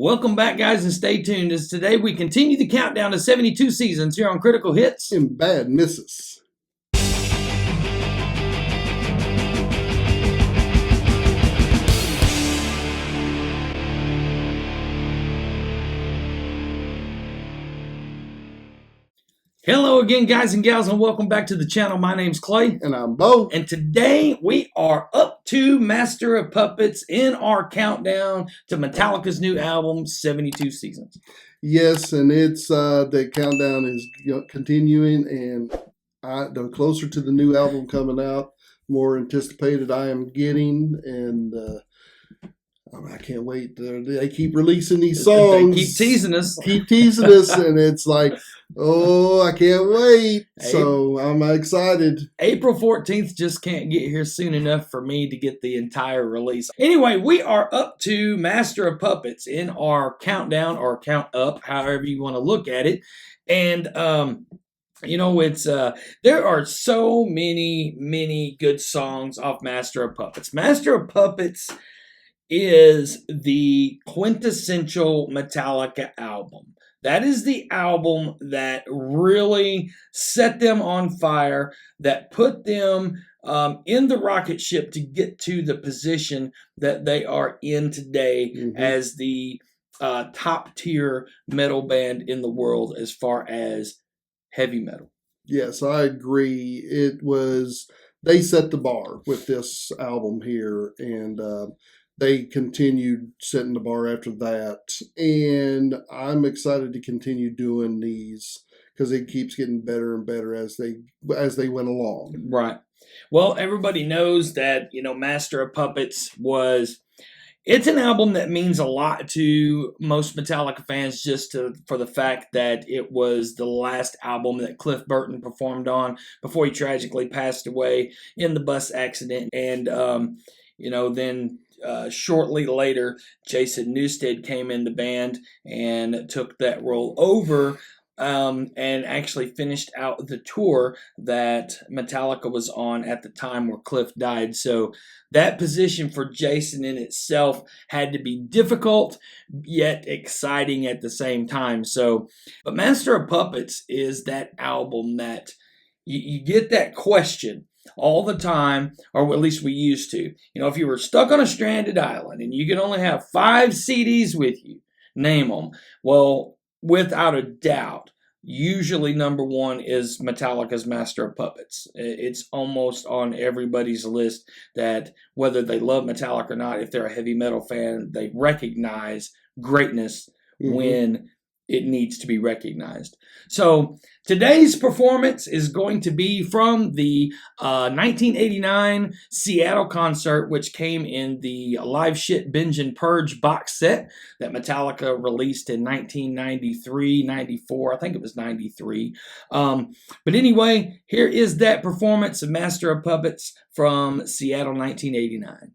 Welcome back, guys, and stay tuned as today we continue the countdown to 72 seasons here on Critical Hits and Bad Misses. Hello again, guys and gals, and welcome back to the channel. My name's Clay. And I'm Bo. And today we are up to Master of Puppets in our countdown to Metallica's new album, 72 Seasons. Yes, and it's the countdown is continuing, and the closer to the new album coming out, more anticipated I am getting, and I can't wait. They keep releasing these songs. They keep teasing us. And it's like, oh, I can't wait. So I'm excited. April 14th just can't get here soon enough for me to get the entire release. Anyway, we are up to Master of Puppets in our countdown or count up, however you want to look at it. And, it's there are so many good songs off Master of Puppets. Master of Puppets is the quintessential Metallica album. That is the album that really set them on fire, that put them in the rocket ship to get to the position that they are in today as the top tier metal band in the world as far as heavy metal. Yes, I agree. They set the bar with this album here, and they continued setting the bar after that, and I'm excited to continue doing these because it keeps getting better and better as they went along. Right. Well, everybody knows that Master of Puppets it's an album that means a lot to most Metallica fans for the fact that it was the last album that Cliff Burton performed on before he tragically passed away in the bus accident, and then. Shortly later, Jason Newsted came in the band and took that role over and actually finished out the tour that Metallica was on at the time where Cliff died. So that position for Jason in itself had to be difficult, yet exciting at the same time. But Master of Puppets is that album that you get that question all the time, or at least we used to. If you were stuck on a stranded island and you could only have 5 CDs with you, name them. Well, without a doubt, usually number one is Metallica's Master of Puppets. It's almost on everybody's list that whether they love Metallica or not, if they're a heavy metal fan, they recognize greatness when it needs to be recognized. So today's performance is going to be from the 1989 Seattle concert, which came in the Live Shit Binge and Purge box set that Metallica released in 1993, 94. I think it was 93. But anyway, here is that performance of Master of Puppets from Seattle 1989.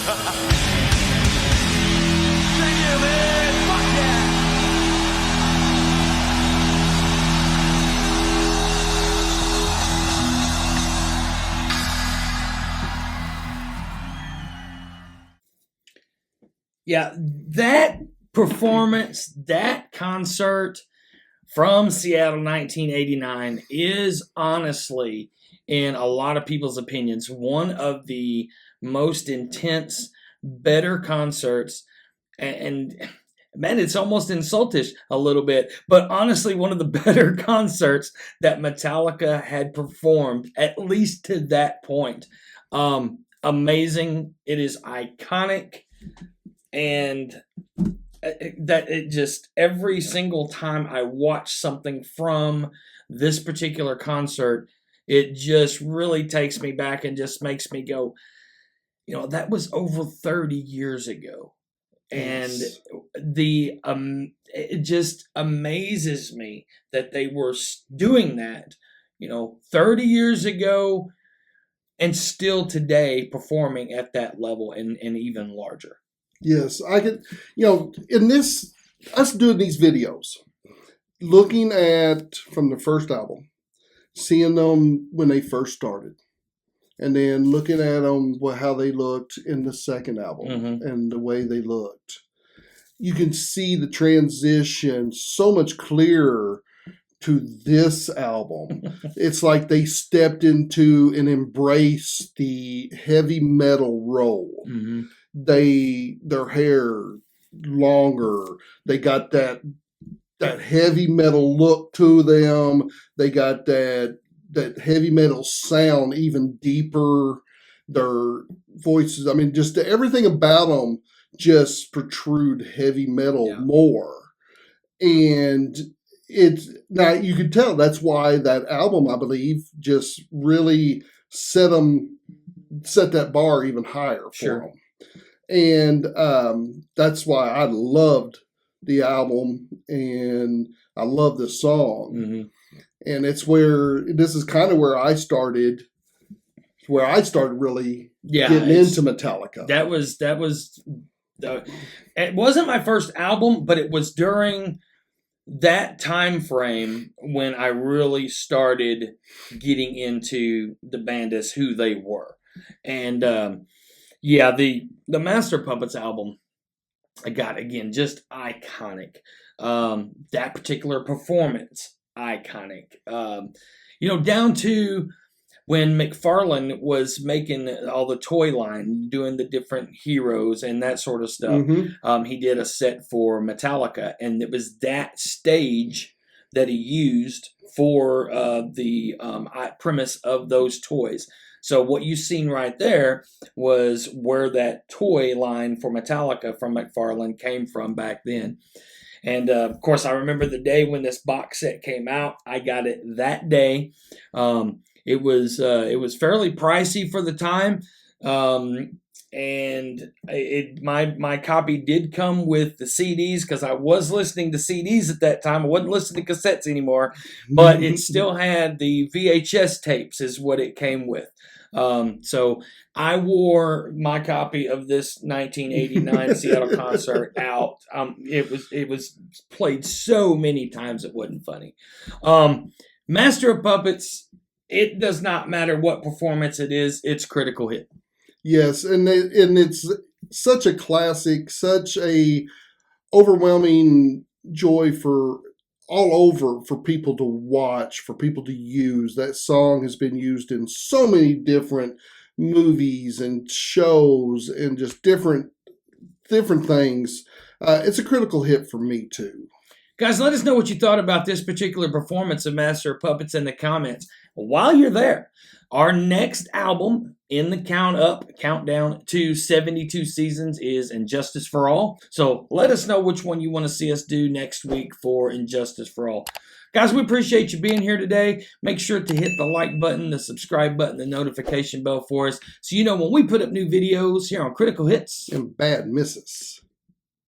Thank you, man. Fuck yeah. Yeah, that performance, that concert from Seattle 1989 is honestly, in a lot of people's opinions, one of the most intense, better concerts. And man, it's almost insultish a little bit, but honestly, one of the better concerts that Metallica had performed, at least to that point. Amazing. It is iconic. And that it just, every single time I watch something from this particular concert, it just really takes me back and just makes me go, that was over 30 years ago. And Yes. it just amazes me that they were doing that, 30 years ago, and still today performing at that level and even larger. Yes, I could, in this, us doing these videos, looking at from the first album, seeing them when they first started, and then looking at them, how they looked in the second album and the way they looked, you can see the transition so much clearer to this album. It's like they stepped into and embraced the heavy metal role. Mm-hmm. Their hair longer. They got that heavy metal look to them. They got that heavy metal sound even deeper. Their voices, I mean, just everything about them just protrude heavy metal more. And it's now you could tell that's why that album, I believe, just really set that bar even higher for them. And that's why I loved the album, and I love this song. Mm-hmm. And this is kind of where I started really getting into Metallica. That was it wasn't my first album, but it was during that time frame when I really started getting into the band as who they were. And the Master Puppets album, I got, again, just iconic. That particular performance, iconic. Down to when McFarlane was making all the toy line, doing the different heroes and that sort of stuff. Mm-hmm. He did a set for Metallica, and it was that stage that he used for the premise of those toys. So what you've seen right there was where that toy line for Metallica from McFarlane came from back then. And of course, I remember the day when this box set came out. I got it that day. It was fairly pricey for the time, and my copy did come with the CDs, because I was listening to CDs at that time. I wasn't listening to cassettes anymore, but it still had the VHS tapes, is what it came with. So I wore my copy of this 1989 Seattle concert out. It was played so many times it wasn't funny. Master of Puppets. It does not matter what performance it is; it's critical hit. Yes, and it's such a classic, such a overwhelming joy for all over for people to watch, for people to use. That song has been used in so many different movies and shows and just different things. It's a critical hit for me too. Guys, let us know what you thought about this particular performance of Master of Puppets in the comments. While you're there, our next album in the countdown to 72 seasons is Injustice for All. So let us know which one you want to see us do next week for Injustice for All. Guys, we appreciate you being here today. Make sure to hit the like button, the subscribe button, the notification bell for us, so you know when we put up new videos here on Critical Hits and Bad Misses.